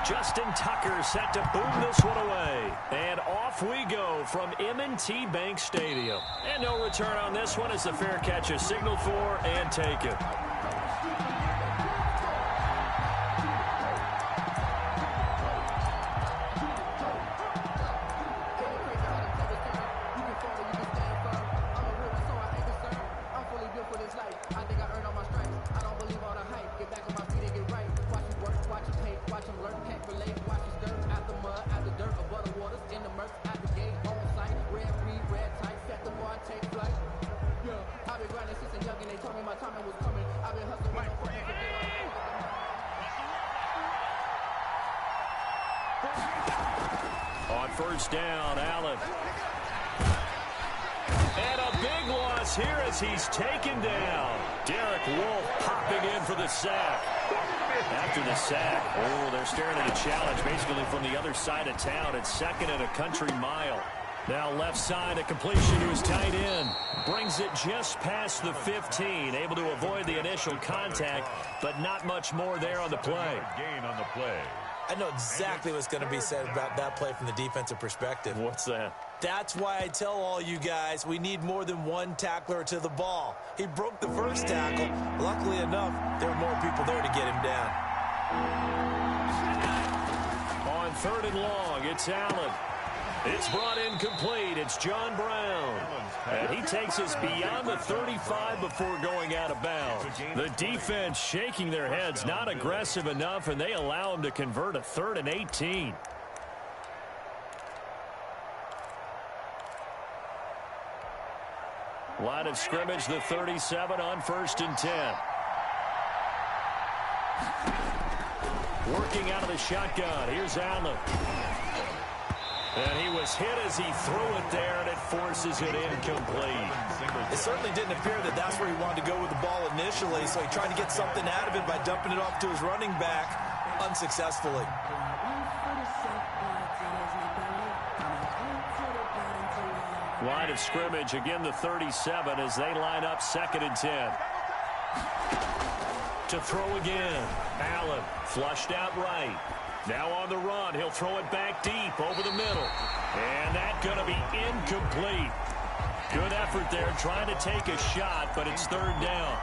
Justin Tucker set to boom this one away. And off we go from M&T Bank Stadium. And no return on this one as the fair catch is signaled for and taken. On first down, Allen. And a big loss here as he's taken down. Derek Wolfe popping in for the sack. After the sack, they're staring at a challenge basically from the other side of town. It's second and a country mile. Now left side, a completion to his tight end. Brings it just past the 15. Able to avoid the initial contact, but not much more there on the play. Gain on the play. I know exactly what's going to be said about that play from the defensive perspective. What's that? That's why I tell all you guys we need more than one tackler to the ball. He broke the first tackle. Luckily enough, there were more people there to get him down. On third and long, it's Allen. It's brought in complete. It's John Brown. And he takes us beyond the 35 before going out of bounds. The defense shaking their heads, not aggressive enough, and they allow him to convert a 3rd and 18. Line of scrimmage, the 37 on 1st and 10. Working out of the shotgun. Here's Allen. And he was hit as he threw it there, and it forces it incomplete. It certainly didn't appear that that's where he wanted to go with the ball initially, so he tried to get something out of it by dumping it off to his running back unsuccessfully. Line of scrimmage, again the 37 as they line up 2nd and 10. To throw again. Allen flushed out right. Now on the run, he'll throw it back deep over the middle. And that's going to be incomplete. Good effort there trying to take a shot, but it's 3rd down.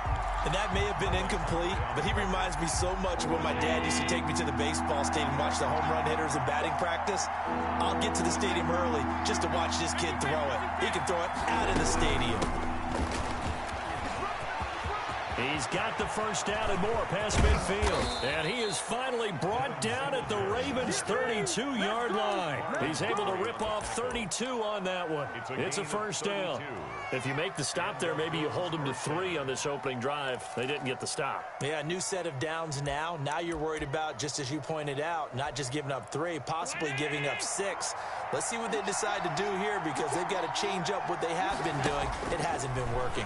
And that may have been incomplete, but he reminds me so much of when my dad used to take me to the baseball stadium and watch the home run hitters in batting practice. I'll get to the stadium early just to watch this kid throw it. He can throw it out of the stadium. He's got the first down and more past midfield. And he is finally brought down at the Ravens' 32-yard line. He's able to rip off 32 on that one. It's a first down. If you make the stop there, maybe you hold them to 3 on this opening drive. They didn't get the stop. Yeah, new set of downs now. Now you're worried about, just as you pointed out, not just giving up 3, possibly giving up 6. Let's see what they decide to do here because they've got to change up what they have been doing. It hasn't been working.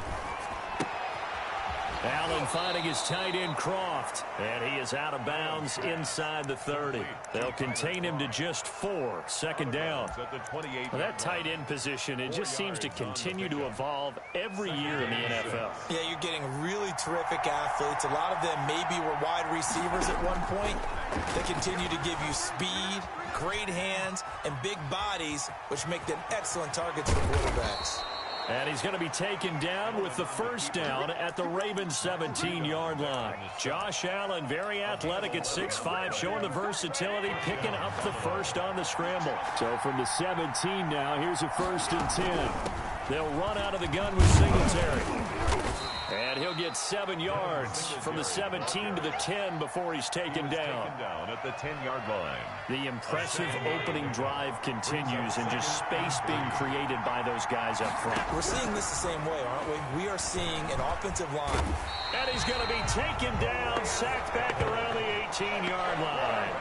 Allen finding his tight end Croft, and he is out of bounds inside the 30. They'll contain him to just 4, 2nd down. Well, that tight end position, it just seems to continue to evolve every year in the NFL. Yeah, you're getting really terrific athletes. A lot of them maybe were wide receivers at one point. They continue to give you speed, great hands, and big bodies, which make them excellent targets for quarterbacks. And he's going to be taken down with the first down at the Ravens' 17-yard line. Josh Allen, very athletic at 6'5", showing the versatility, picking up the first on the scramble. So from the 17 now, here's a 1st and 10. They'll run out of the gun with Singletary. And he'll get 7 yards from the 17 to the 10 before he's taken down. At the 10-yard line. The impressive opening drive continues and just space being created by those guys up front. We're seeing this the same way, aren't we? We are seeing an offensive line. And he's going to be taken down, sacked back around the 18-yard line.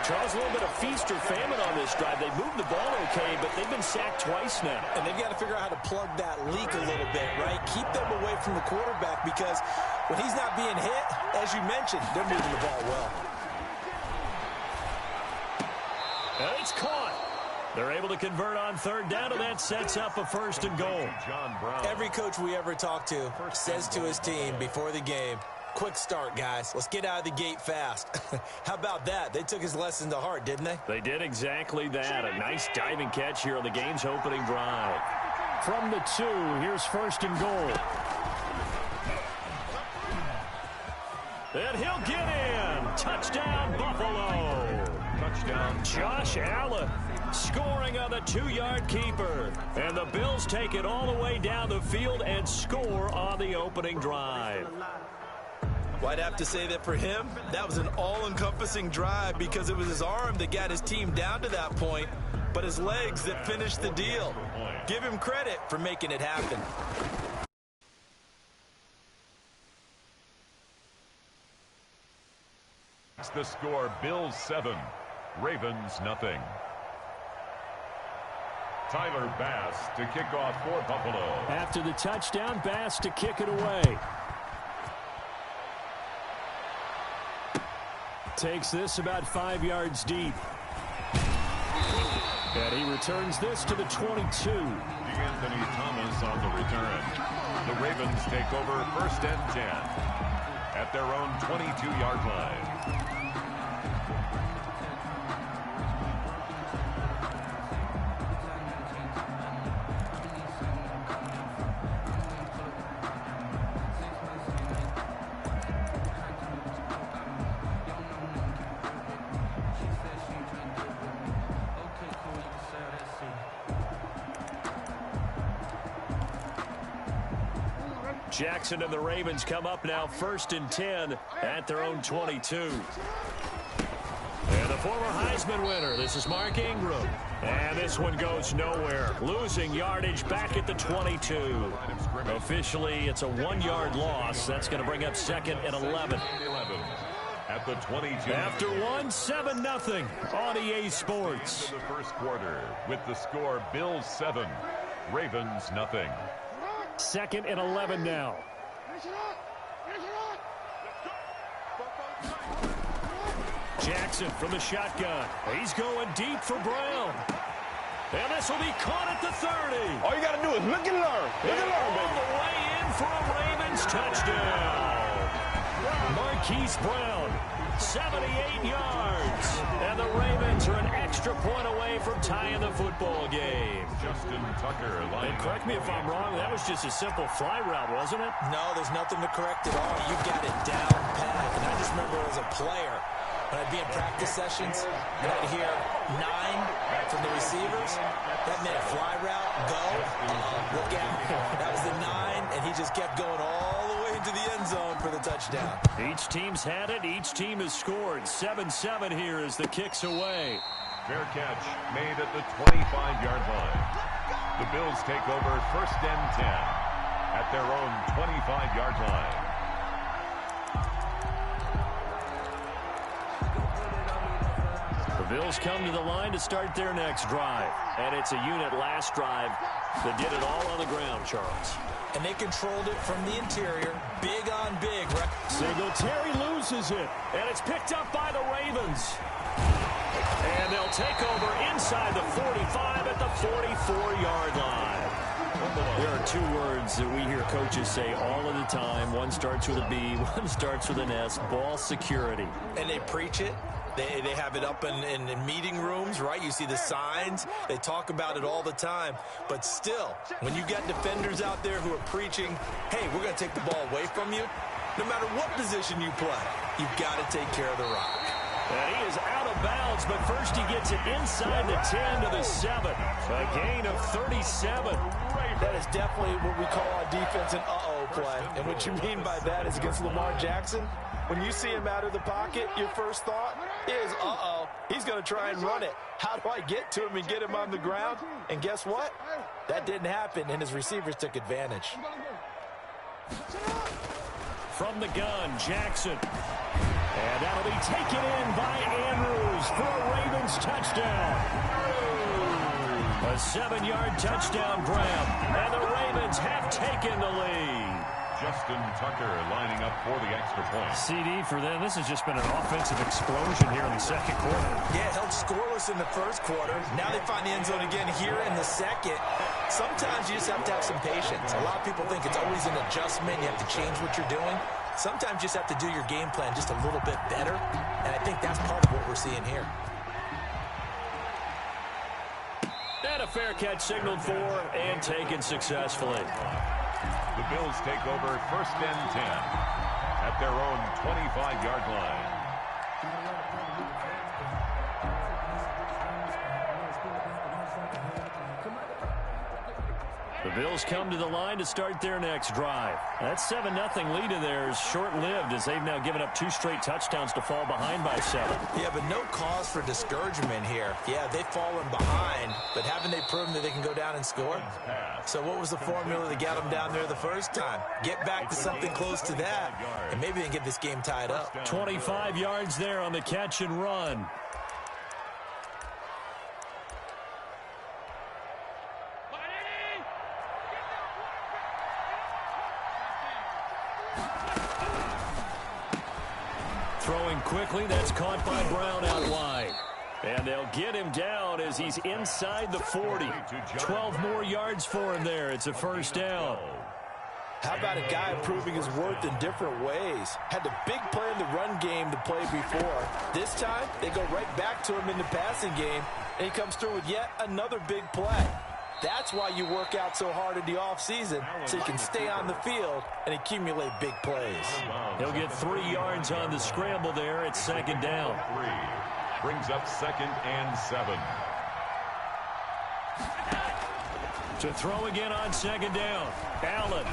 Charles, a little bit of feast or famine on this drive. They moved the ball okay, but they've been sacked twice now. And they've got to figure out how to plug that leak a little bit, right? Keep them away from the quarterback because when he's not being hit, as you mentioned, they're moving the ball well. And it's caught. They're able to convert on 3rd down, and that sets up a 1st and goal. Every coach we ever talk to says to his team before the game, Quick start, guys. Let's get out of the gate fast. How about that? They took his lesson to heart, didn't they? They did exactly that. A nice diving catch here on the game's opening drive. From the 2, here's first and goal. And he'll get in. Touchdown, Buffalo. Touchdown. Josh Allen scoring on the 2-yard keeper. And the Bills take it all the way down the field and score on the opening drive. Well, I'd have to say that for him, that was an all-encompassing drive because it was his arm that got his team down to that point, but his legs that finished the deal. Give him credit for making it happen. It's the score, Bills 7, Ravens nothing. Tyler Bass to kick off for Buffalo. After the touchdown, Bass to kick it away. Takes this about 5 yards deep. And he returns this to the 22. Anthony Thomas on the return. The Ravens take over first and 10 at their own 22-yard line. Jackson and the Ravens come up now first and 10 at their own 22. And the former Heisman winner, this is Mark Ingram. And this one goes nowhere. Losing yardage back at the 22. Officially, it's a 1-yard loss. That's going to bring up second and 11. At the 22. After 7-0 on EA Sports. The first quarter with the score, Bills 7, Ravens nothing. Second and 11 now. Jackson from the shotgun. He's going deep for Brown. And this will be caught at the 30. All you got to do is look and learn. Look and learn, baby. All the way in for a Ravens touchdown. Marquise Brown, 78 yards. And the Ravens are an extra point away from tying the football game. Justin Tucker. And correct me if I'm wrong, that was just a simple fly route, wasn't it? No, there's nothing to correct at all. You got it down pat. And I just remember as a player, when I'd be in practice sessions, and I'd hear 9 from the receivers. That meant fly route, go, look out. That was the 9, and he just kept going all the way into the end zone for the touchdown. Each team's had it. Each team has scored. 7-7 here as the kick's away. Fair catch made at the 25-yard line. The Bills take over first and 10 at their own 25-yard line. The Bills come to the line to start their next drive. And it's a unit last drive that did it all on the ground, Charles. And they controlled it from the interior, big on big. Singletary loses it, and it's picked up by the Ravens. And they'll take over inside the 45 at the 44-yard line. There are 2 words that we hear coaches say all of the time. One starts with a B, one starts with an S, ball security. And they preach it. They have it up in meeting rooms, right? You see the signs. They talk about it all the time. But still, when you got defenders out there who are preaching, hey, we're going to take the ball away from you, no matter what position you play, you've got to take care of the rock. And he is out of bounds, but first he gets it inside the 10 to the 7. A gain of 37. That is definitely what we call a defense an uh-oh play. And what you mean by that is against Lamar Jackson, when you see him out of the pocket, your first thought is, uh-oh, he's going to try and run it. How do I get to him and get him on the ground? And guess what? That didn't happen, and his receivers took advantage. From the gun, Jackson. And that'll be taken in by Andrews for a Ravens touchdown. A 7-yard touchdown grab. And the Ravens have taken the lead. Justin Tucker lining up for the extra point. CD for them. This has just been an offensive explosion here in the second quarter. Yeah, held scoreless in the first quarter. Now they find the end zone again here in the second. Sometimes you just have to have some patience. A lot of people think it's always an adjustment. You have to change what you're doing. Sometimes you just have to do your game plan just a little bit better, and I think that's part of what we're seeing here. And a fair catch signaled for and taken successfully. The Bills take over 1st and 10 at their own 25-yard line. The Bills come to the line to start their next drive. That 7-0 lead of theirs short-lived as they've now given up 2 straight touchdowns to fall behind by 7. Yeah, but no cause for discouragement here. Yeah, they've fallen behind, but haven't they proven that they can go down and score? So what was the formula to get them down there the first time? Get back to something close to that, and maybe they can get this game tied up. 25 yards there on the catch and run. Throwing quickly, that's caught by Brown out wide. And they'll get him down as he's inside the 40. 12 more yards for him there. It's a 1st down. How about a guy proving his worth in different ways? Had the big play in the run game to play before. This time, they go right back to him in the passing game, and he comes through with yet another big play. That's why you work out so hard in the offseason, so you can stay on the field and accumulate big plays. He'll get 3 yards on the scramble there. It's 2nd down. 3 brings up 2nd and 7. To throw again on 2nd down. Allen.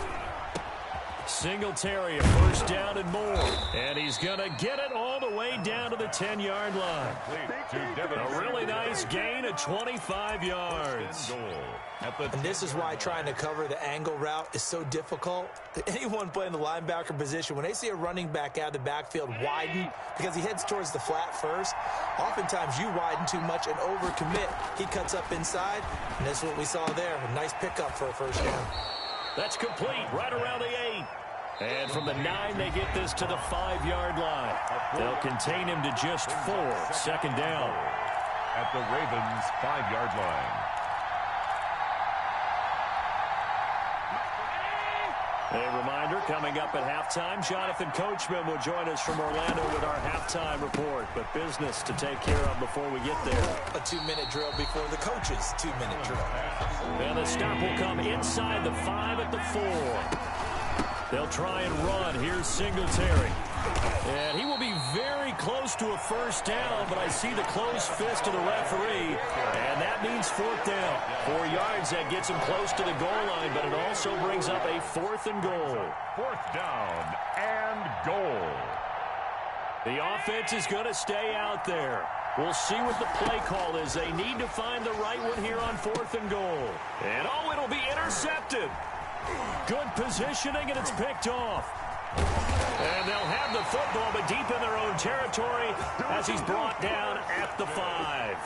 Singletary, a 1st down and more. And he's going to get it all the way down to the 10-yard line. A really nice gain of 25 yards. And this is why trying to cover the angle route is so difficult. Anyone playing the linebacker position, when they see a running back out of the backfield widen because he heads towards the flat first, oftentimes you widen too much and overcommit. He cuts up inside, and that's what we saw there. A nice pickup for a 1st down. That's complete right around the 8. And from the 9, they get this to the 5-yard line. They'll contain him to just 4. 2nd down. At the Ravens' 5-yard line. A reminder, coming up at halftime, Jonathan Coachman will join us from Orlando with our halftime report. But business to take care of before we get there. A 2-minute drill before the coach's 2-minute drill. And the stop will come inside the 5 at the 4. They'll try and run. Here's Singletary. And he will be very close to a 1st down, but I see the closed fist of the referee, and that means 4th down. 4 yards, that gets him close to the goal line, but it also brings up a 4th and goal. 4th down and goal. The offense is going to stay out there. We'll see what the play call is. They need to find the right one here on 4th and goal. And, oh, it'll be intercepted. Good positioning, and it's picked off. And they'll have the football, but deep in their own territory as he's brought down at the 5.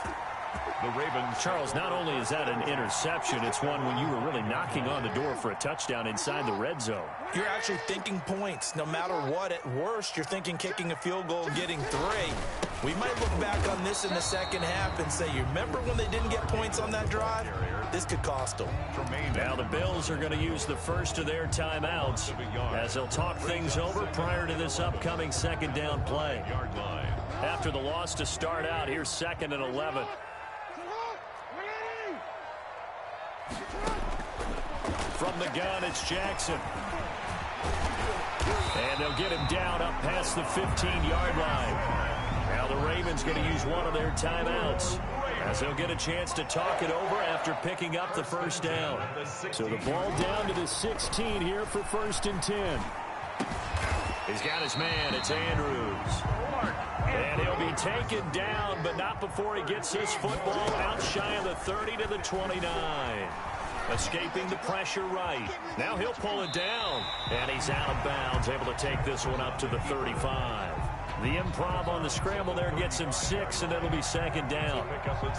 The Ravens. Charles, not only is that an interception, it's one when you were really knocking on the door for a touchdown inside the red zone. You're actually thinking points. No matter what, at worst, you're thinking kicking a field goal and getting 3. We might look back on this in the second half and say, you remember when they didn't get points on that drive? This could cost them. Now the Bills are going to use the first of their timeouts as they'll talk things over prior to this upcoming 2nd down play. After the loss to start out, here's 2nd and 11. From the gun, it's Jackson. And they'll get him down up past the 15-yard line. Now the Ravens going to use one of their timeouts as they'll get a chance to talk it over after picking up the 1st down. So the ball down to the 16 here for 1st and 10. He's got his man. It's Andrews. And he'll be taken down, but not before he gets his football out shy of the 30 to the 29. Escaping the pressure right. Now he'll pull it down. And he's out of bounds, able to take this one up to the 35. The improv on the scramble there gets him 6, and it'll be 2nd down.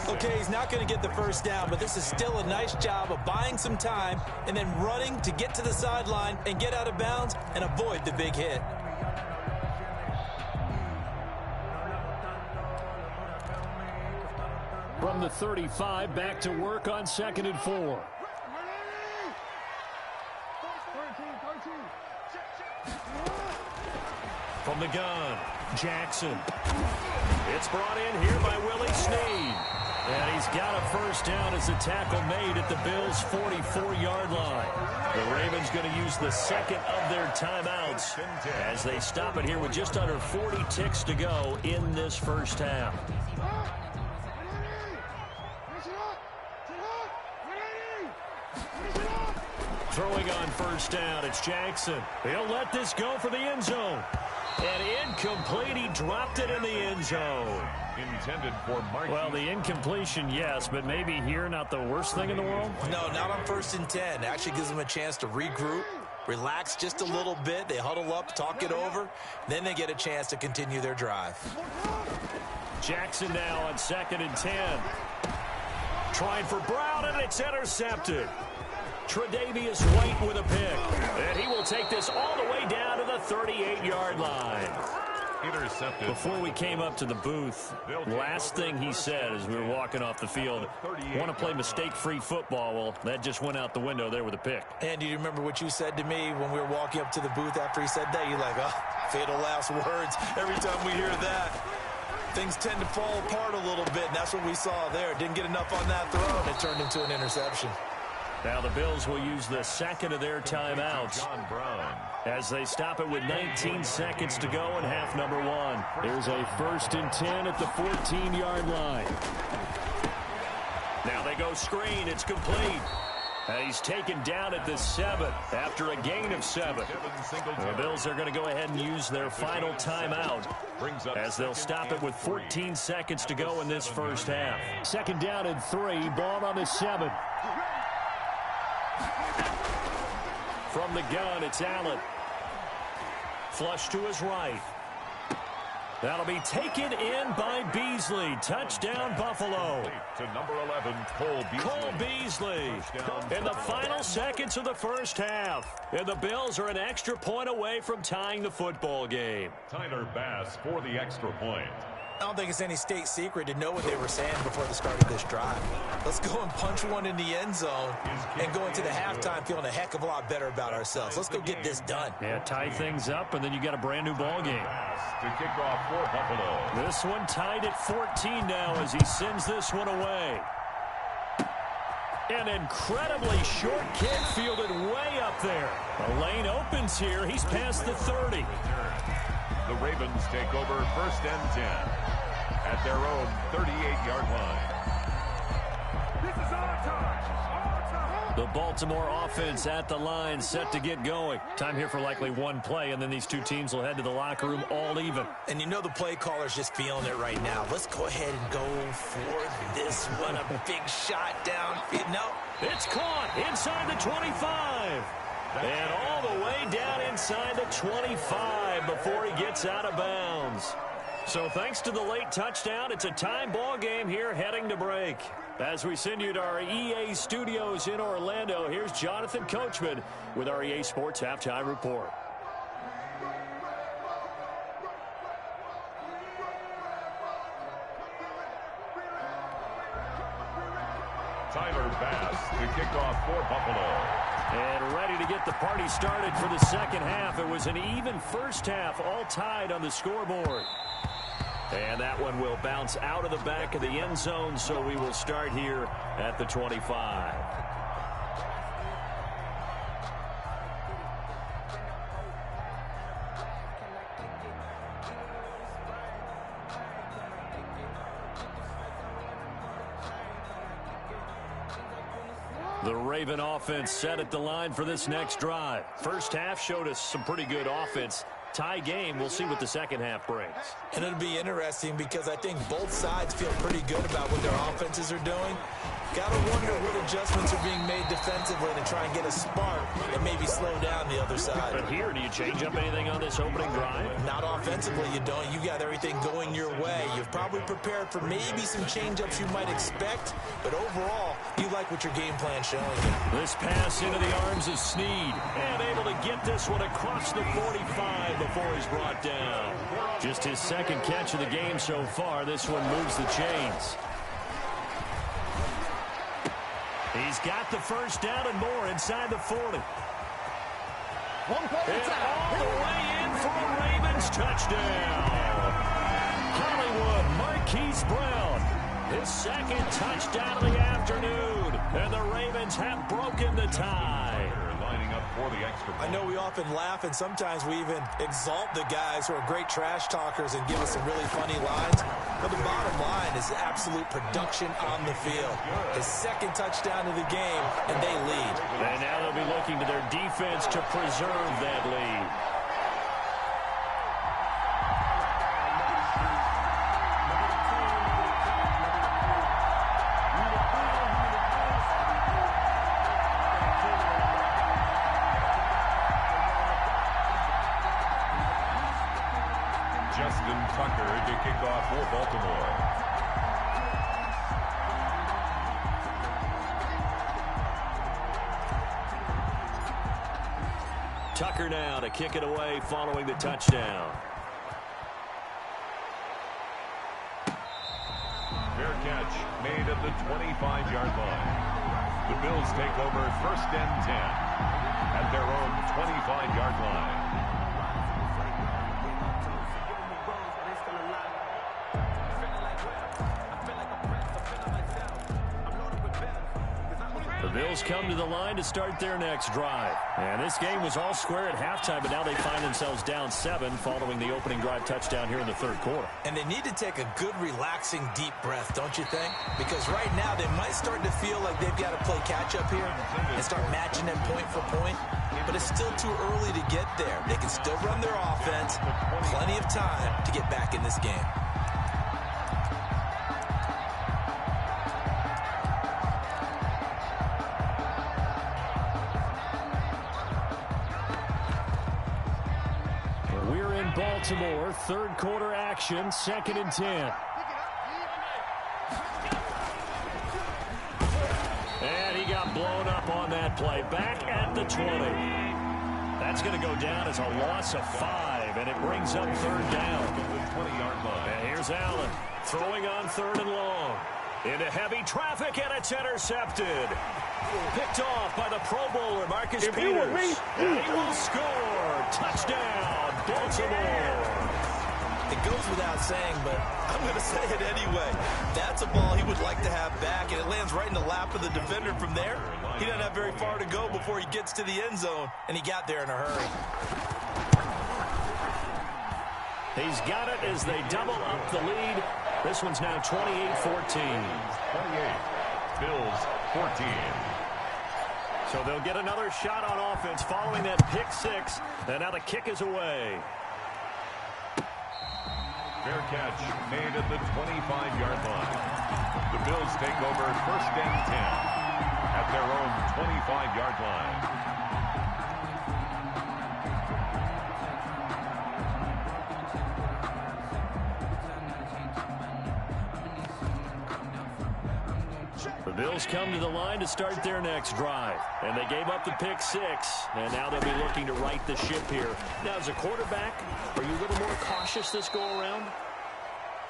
Okay, he's not going to get the 1st down, but this is still a nice job of buying some time and then running to get to the sideline and get out of bounds and avoid the big hit. From the 35, back to work on 2nd and 4. From the gun, Jackson. It's brought in here by Willie Snead. And he's got a first down as the tackle made at the Bills' 44-yard line. The Ravens going to use the second of their timeouts as they stop it here with just under 40 ticks to go in this first half. Throwing on first down, it's Jackson. He'll let this go for the end zone. And incomplete, he dropped it in the end zone. Intended for Marquis. Well, the incompletion, yes, but maybe here not the worst thing in the world? No, not on 1st and 10. Actually gives them a chance to regroup, relax just a little bit. They huddle up, talk it over. Then they get a chance to continue their drive. Jackson now on 2nd and 10. Trying for Brown, and it's intercepted. Tre'Davious White with a pick. And he will take this all the way down to the 38-yard line. Intercepted. Before we came up to the booth, last thing he said as we were walking off the field, want to play mistake-free football. Well, that just went out the window there with a pick. And do you remember what you said to me when we were walking up to the booth after he said that? You're like, oh, fatal last words. Every time we hear that, things tend to fall apart a little bit, and that's what we saw there. Didn't get enough on that throw, and it turned into an interception. Now the Bills will use the second of their timeouts as they stop it with 19 seconds to go in half number 1. There's a 1st and 10 at the 14-yard line. Now they go screen. It's complete. He's taken down at the 7 after a gain of 7. The Bills are going to go ahead and use their final timeout as they'll stop it with 14 seconds to go in this first half. 2nd down and 3. Ball on the 7. From the gun, it's Allen. Flush to his right. That'll be taken in by Beasley. Touchdown, Buffalo. To number 11, Cole Beasley. Cole Beasley in the final seconds of the first half. And the Bills are an extra point away from tying the football game. Tyler Bass for the extra point. I don't think it's any state secret to know what they were saying before the start of this drive. Let's go and punch one in the end zone and go into the halftime feeling a heck of a lot better about ourselves. Let's go get this done. Yeah, tie things up, and then you got a brand new ball game. To kick off for Buffalo. This one tied at 14 now as he sends this one away. An incredibly short kick fielded way up there. The lane opens here. He's past the 30. The Ravens take over 1st and 10 at their own 38-yard line. This is our time. The Baltimore offense at the line, set to get going. Time here for likely one play, and then these two teams will head to the locker room all even. And you know the play caller's just feeling it right now. Let's go ahead and go for this one. A big shot down. No. It's caught inside the 25. And all the way down inside the 25 before he gets out of bounds. So thanks to the late touchdown, it's a time ball game here heading to break. As we send you to our EA studios in Orlando, here's Jonathan Coachman with our EA Sports Halftime Report. Tyler Bass to kick off for Buffalo. And ready to get the party started for the second half. It was an even first half, all tied on the scoreboard. And that one will bounce out of the back of the end zone, so we will start here at the 25. The Raven offense set at the line for this next drive. First half showed us some pretty good offense. Tie game, we'll see what the second half brings. And it'll be interesting because I think both sides feel pretty good about what their offenses are doing. Got to wonder what adjustments are being made defensively to try and get a spark and maybe slow down the other side. But here, do you change up anything on this opening drive? Not offensively, you don't. You got everything going your way. You've probably prepared for maybe some change-ups you might expect, but overall, you like what your game plan's showing you. This pass into the arms of Snead, and able to get this one across the 45 before he's brought down. Just his second catch of the game so far. This one moves the chains. He's got the first down and more inside the 40. One play and all the way in for a Ravens touchdown. Hollywood Marquise Brown, his second touchdown of the afternoon, and the Ravens have broken the tie. Lining up for the extra point. I know we often laugh, and sometimes we even exalt the guys who are great trash talkers and give us some really funny lines. But the bottom line is absolute production on the field. His second touchdown of the game, and they lead. And now they'll be looking to their defense to preserve that lead. Tucker to kick off for Baltimore. Tucker now to kick it away following the touchdown. Fair catch made at the 25-yard line. The Bills take over 1st and 10 at their own 25-yard line. The Bills come to the line to start their next drive. And this game was all square at halftime, but now they find themselves down 7 following the opening drive touchdown here in the third quarter. And they need to take a good, relaxing, deep breath, don't you think? Because right now they might start to feel like they've got to play catch-up here and start matching them point for point. But it's still too early to get there. They can still run their offense. Plenty of time to get back in this game. Baltimore, third quarter action, 2nd and 10. And he got blown up on that play. Back at the 20. That's going to go down as a loss of 5, and it brings up 3rd down. And here's Allen throwing on 3rd and long. Into heavy traffic, and it's intercepted. Picked off by the Pro Bowler, Marcus Peters. And he will score. Touchdown, Baltimore. It goes without saying, but I'm going to say it anyway. That's a ball he would like to have back, and it lands right in the lap of the defender from there. He doesn't have very far to go before he gets to the end zone, and he got there in a hurry. He's got it as they double up the lead. This one's now 28-14. 28. Bills 14. So they'll get another shot on offense following that pick 6. And now the kick is away. Fair catch made at the 25-yard line. The Bills take over 1st and 10 at their own 25-yard line. The Bills come to the line to start their next drive. And they gave up the pick 6. And now they'll be looking to right the ship here. Now, as a quarterback, are you a little more cautious this go-around?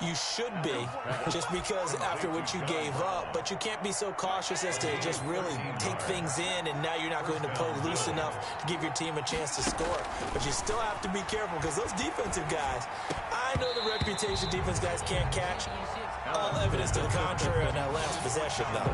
You should be, just because after what you gave up, but you can't be so cautious as to just really take things in, and now you're not going to play loose enough to give your team a chance to score. But you still have to be careful, because those defensive guys, I know the reputation defense guys can't catch. All evidence to the contrary on that last possession, though.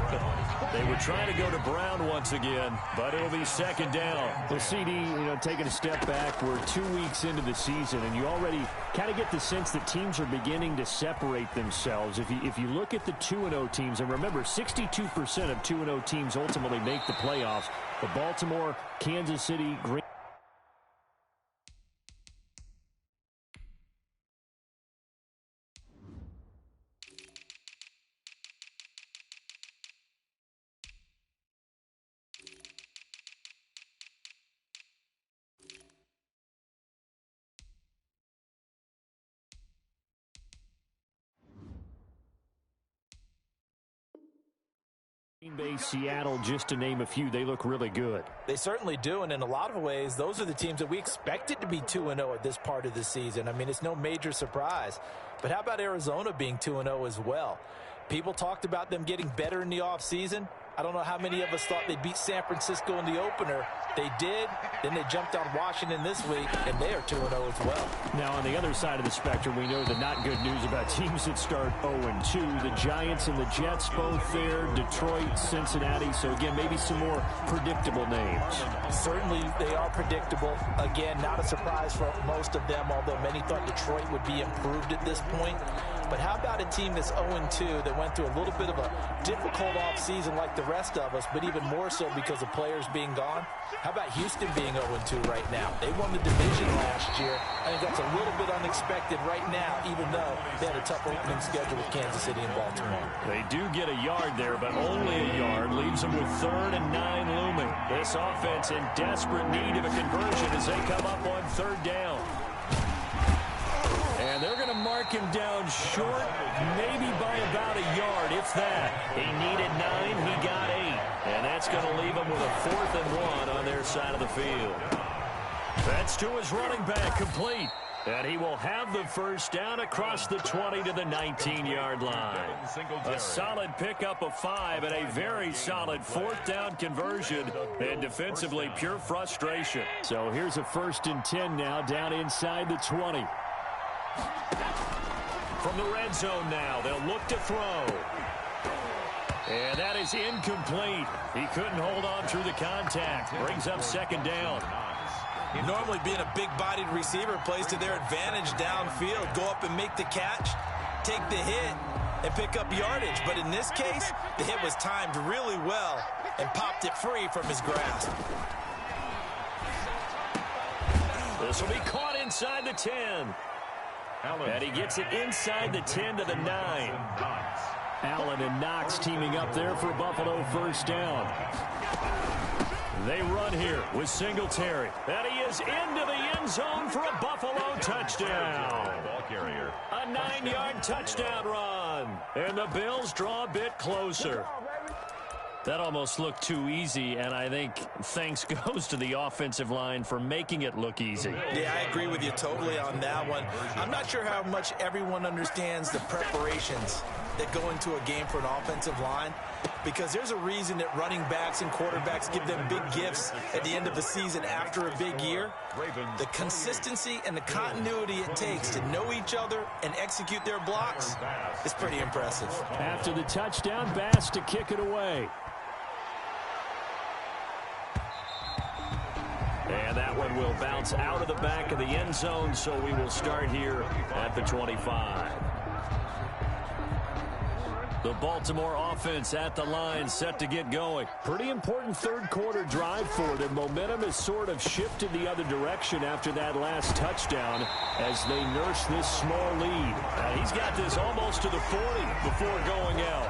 They were trying to go to Brown once again, but it'll be 2nd down. Well, CD, taking a step back, we're 2 weeks into the season, and you already kind of get the sense that teams are beginning to separate themselves. If you look at the 2-0 teams, and remember, 62% of 2-0 teams ultimately make the playoffs. The Baltimore, Kansas City, Green Bay, Seattle, just to name a few, they look really good. They certainly do, and in a lot of ways, those are the teams that we expected to be 2-0 at this part of the season. I mean, it's no major surprise. But how about Arizona being 2-0 as well? People talked about them getting better in the offseason. I don't know how many of us thought they'd beat San Francisco in the opener. They did. Then they jumped on Washington this week, and they are 2-0 as well. Now, on the other side of the spectrum, we know the not good news about teams that start 0-2. The Giants and the Jets both there. Detroit, Cincinnati. So, again, maybe some more predictable names. Certainly, they are predictable. Again, not a surprise for most of them, although many thought Detroit would be improved at this point. But how about a team that's 0-2 that went through a little bit of a difficult offseason like the rest of us, but even more so because of players being gone? How about Houston being 0-2 right now? They won the division last year. I think that's a little bit unexpected right now, even though they had a tough opening schedule with Kansas City and Baltimore. They do get a yard there, but only a yard. Leaves them with 3rd and 9 looming. This offense in desperate need of a conversion as they come up on 3rd down. And they're going to mark him down short, maybe by about a yard, if that. He needed 9, he got 8. And that's going to leave him with a 4th and 1 on their side of the field. That's to his running back, complete. And he will have the first down across the 20 to the 19-yard line. A solid pickup of 5 and a very solid 4th down conversion. And defensively, pure frustration. So here's a 1st and 10 now, down inside the 20. From the red zone now, they'll look to throw. And that is incomplete. He couldn't hold on through the contact. Brings up 2nd down. Normally being a big-bodied receiver plays to their advantage downfield. Go up and make the catch, take the hit, and pick up yardage. But in this case, the hit was timed really well and popped it free from his grasp. This will be caught inside the 10. And he gets it inside the 10 to the 9. Allen and Knox teaming up there for Buffalo 1st down. They run here with Singletary. And he is into the end zone for a Buffalo touchdown. A 9-yard touchdown run. And the Bills draw a bit closer. That almost looked too easy, and I think thanks goes to the offensive line for making it look easy. Yeah, I agree with you totally on that one. I'm not sure how much everyone understands the preparations that go into a game for an offensive line, because there's a reason that running backs and quarterbacks give them big gifts at the end of the season after a big year. The consistency and the continuity it takes to know each other and execute their blocks is pretty impressive. After the touchdown, Bass to kick it away. And that one will bounce out of the back of the end zone, so we will start here at the 25. The Baltimore offense at the line, set to get going. Pretty important 3rd quarter drive for them. Momentum has sort of shifted the other direction after that last touchdown as they nurse this small lead. He's got this almost to the 40 before going out.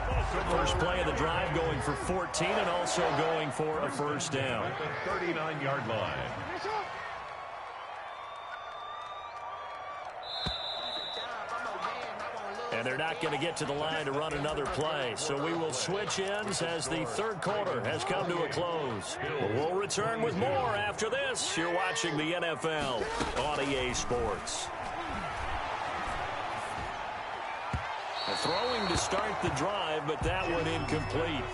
First play of the drive going for 14 and also going for a 1st down. At the 39-yard line. And they're not going to get to the line to run another play. So we will switch ends as the 3rd quarter has come to a close. We'll return with more after this. You're watching the NFL on EA Sports. Throwing to start the drive, but that one incomplete.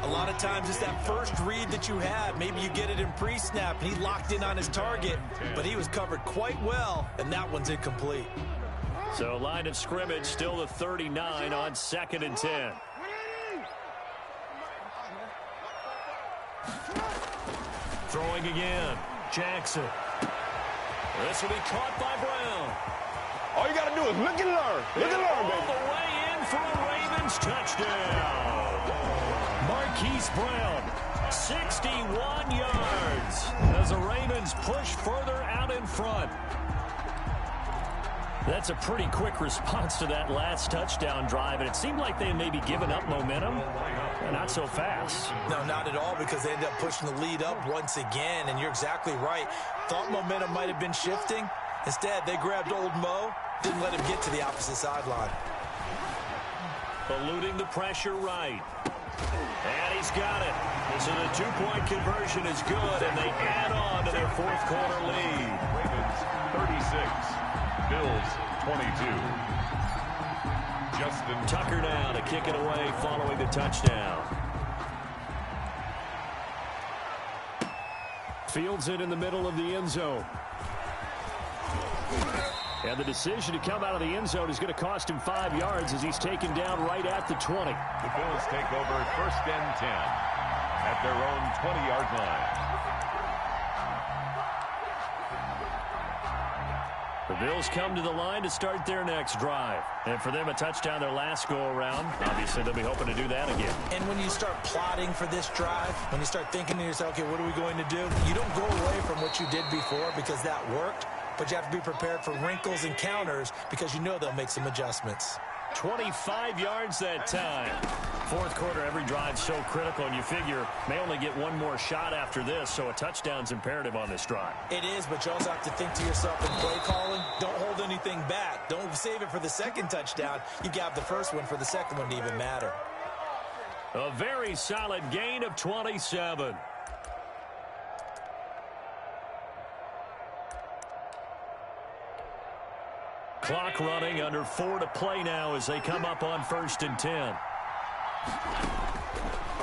A lot of times it's that first read that you have. Maybe you get it in pre-snap, and he locked in on his target, but he was covered quite well, and that one's incomplete. So line of scrimmage still the 39 on 2nd and 10. Throwing again. Jackson. This will be caught by Brown. All you got to do is look and learn. Look and learn, baby. All the way in for a Ravens touchdown. Marquise Brown, 61 yards as the Ravens push further out in front. That's a pretty quick response to that last touchdown drive, and it seemed like they had maybe given up momentum. Not so fast. No, not at all, because they ended up pushing the lead up once again, and you're exactly right. Thought momentum might have been shifting. Instead, they grabbed old Mo, didn't let him get to the opposite sideline. Eluding the pressure right. And he's got it. So the 2-point conversion is good, and they add on to their 4th quarter lead. Ravens 36, Bills 22. Justin Tucker now to kick it away following the touchdown. Fields it in the middle of the end zone. And the decision to come out of the end zone is going to cost him 5 yards as he's taken down right at the 20. The Bills take over 1st and 10 at their own 20-yard line. The Bills come to the line to start their next drive. And for them, a touchdown their last go-around. Obviously, they'll be hoping to do that again. And when you start plotting for this drive, when you start thinking to yourself, okay, what are we going to do? You don't go away from what you did before because that worked, but you have to be prepared for wrinkles and counters because you know they'll make some adjustments. 25 yards that time. Fourth quarter, every drive's so critical, and you figure may only get one more shot after this, so a touchdown's imperative on this drive. It is, but you also have to think to yourself in play calling, don't hold anything back. Don't save it for the second touchdown. You got the first one for the second one to even matter. A very solid gain of 27. Clock running, under 4 to play now as they come up on 1st and 10.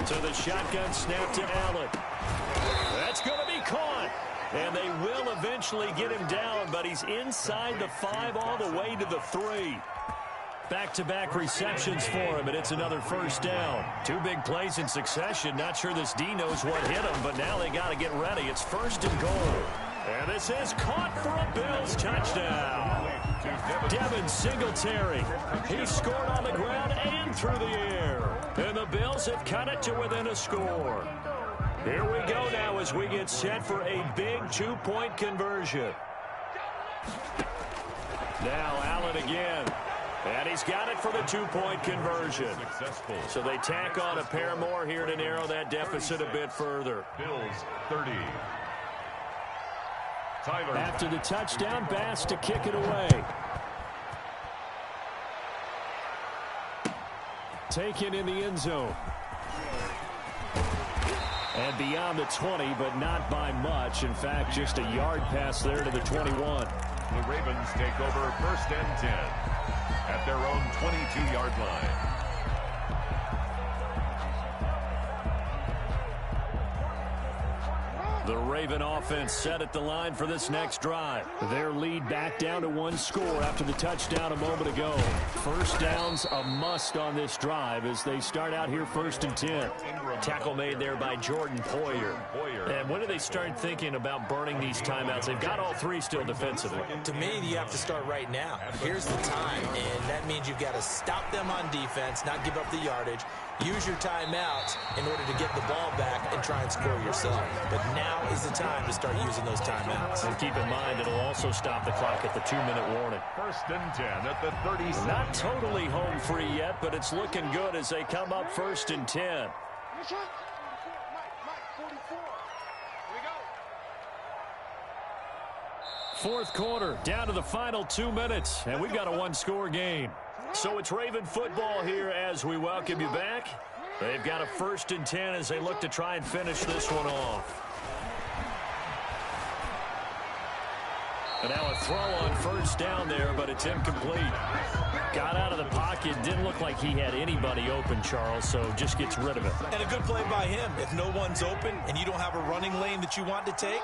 So the shotgun snap to Allen. That's going to be caught. And they will eventually get him down, but he's inside the 5 all the way to the 3. Back-to-back receptions for him, and it's another 1st down. 2 big plays in succession. Not sure this D knows what hit him, but now they got to get ready. It's 1st and goal. And this is caught for a Bills touchdown. Devin Singletary. He scored on the ground and through the air. And the Bills have cut it to within a score. Here we go now as we get set for a big 2-point conversion. Now Allen again. And he's got it for the 2-point conversion. Successful. So they tack on a pair more here to narrow that deficit a bit further. Bills 30. Tyler. After the touchdown, Bass to kick it away. Taken in the end zone. And beyond the 20, but not by much. In fact, just a yard pass there to the 21. The Ravens take over 1st and 10 at their own 22-yard line. The Raven offense set at the line for this next drive. Their lead back down to 1 score after the touchdown a moment ago. 1st downs a must on this drive as they start out here 1st and 10. Tackle made there by Jordan Poyer. And when do they start thinking about burning these timeouts? They've got all 3 still defensively. To me, you have to start right now. Here's the time, and that means you've got to stop them on defense, not give up the yardage. Use your timeouts in order to get the ball back and try and score yourself. But now is the time to start using those timeouts. And keep in mind, it'll also stop the clock at the 2-minute warning. 1st and 10 at the 37. Not totally home free yet, but it's looking good as they come up 1st and 10. Fourth quarter, down to the final 2 minutes, and we've got a 1-score game. So it's Raven football here as we welcome you back. They've got a 1st and 10 as they look to try and finish this one off. And now a throw on 1st down there, but it's incomplete. Got out of the pocket, didn't look like he had anybody open, Charles, so just gets rid of it. And a good play by him. If no one's open and you don't have a running lane that you want to take,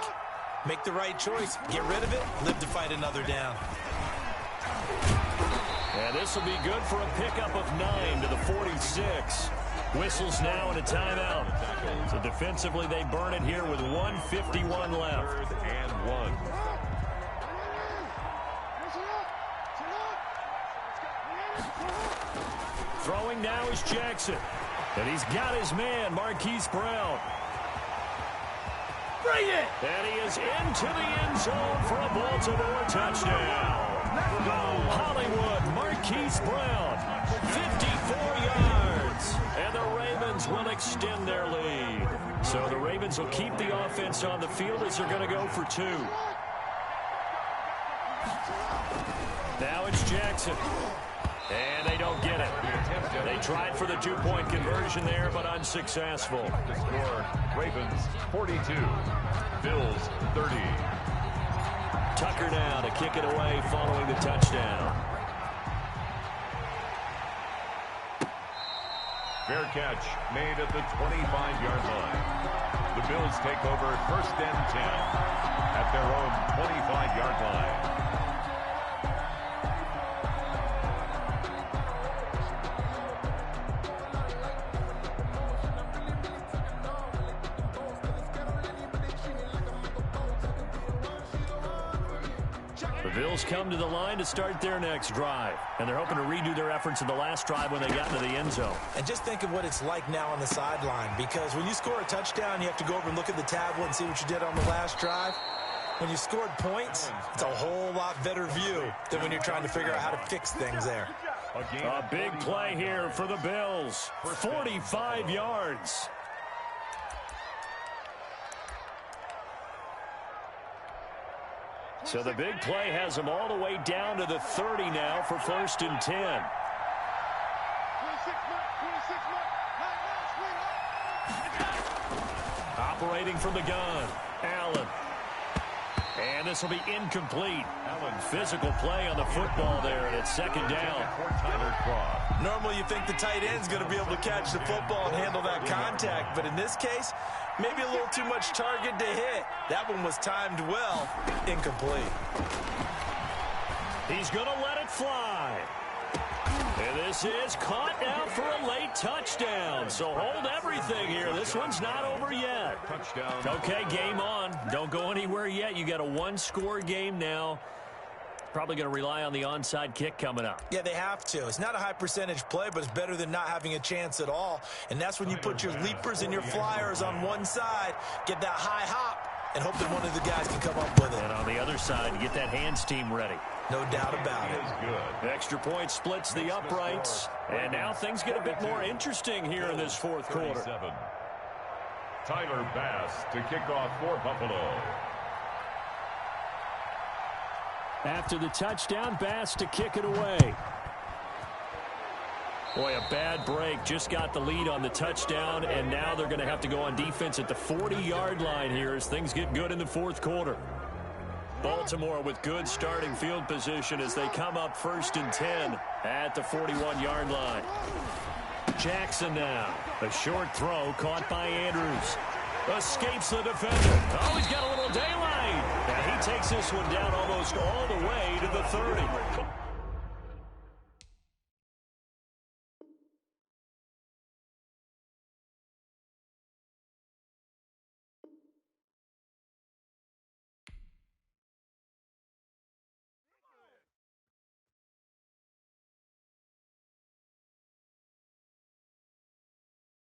make the right choice. Get rid of it, live to fight another down. And this will be good for a pickup of 9 to the 46. Whistles now and a timeout. So defensively, they burn it here with 1:51 left. 3rd and 1. Throwing now is Jackson. And he's got his man, Marquise Brown. Bring it! And he is into the end zone for a Baltimore touchdown. Hollywood, Marquise Brown, 54 yards. And the Ravens will extend their lead. So the Ravens will keep the offense on the field as they're going to go for 2. Now it's Jackson. And they don't get it. They tried for the 2-point conversion there, but unsuccessful. The score, Ravens 42, Bills 30. Tucker now to kick it away following the touchdown. Fair catch made at the 25-yard line. The Bills take over first and 10 at their own 25-yard line. The Bills come to the line to start their next drive, and they're hoping to redo their efforts in the last drive when they got into the end zone. And just think of what it's like now on the sideline, because when you score a touchdown, you have to go over and look at the tablet and see what you did on the last drive. When you scored points, it's a whole lot better view than when you're trying to figure out how to fix things there. A big play here for the Bills. 45 yards. So the big play has them all the way down to the 30 now for first and 10. Operating from the gun, Allen. And this will be incomplete. Physical play on the football there, and it's second down. Normally you think the tight end's going to be able to catch the football and handle that contact, but in this case, maybe a little too much target to hit. That one was timed well. Incomplete. He's going to let it fly. And this is caught now for a late touchdown. So hold everything here. This one's not over yet. Touchdown. Okay, game on. Don't go anywhere yet. You got a one-score game now. Probably going to rely on the onside kick coming up. Yeah, they have to. It's not a high percentage play, but it's better than not having a chance at all. And that's when you put your leapers and your flyers on one side, get that high hop, and hope that one of the guys can come up with it. And on the other side, get that hands team ready. No doubt about it. Good. Extra point splits the uprights. And now things get a bit more interesting here in this fourth quarter. 37. Tyler Bass to kick off for Buffalo. After the touchdown, Bass to kick it away. Boy, a bad break. Just got the lead on the touchdown, and now they're going to have to go on defense at the 40-yard line here as things get good in the fourth quarter. Baltimore with good starting field position as they come up first and 10 at the 41-yard line. Jackson now. A short throw caught by Andrews. Escapes the defender. Oh, he's got a little daylight. And he takes this one down almost all the way to the 30.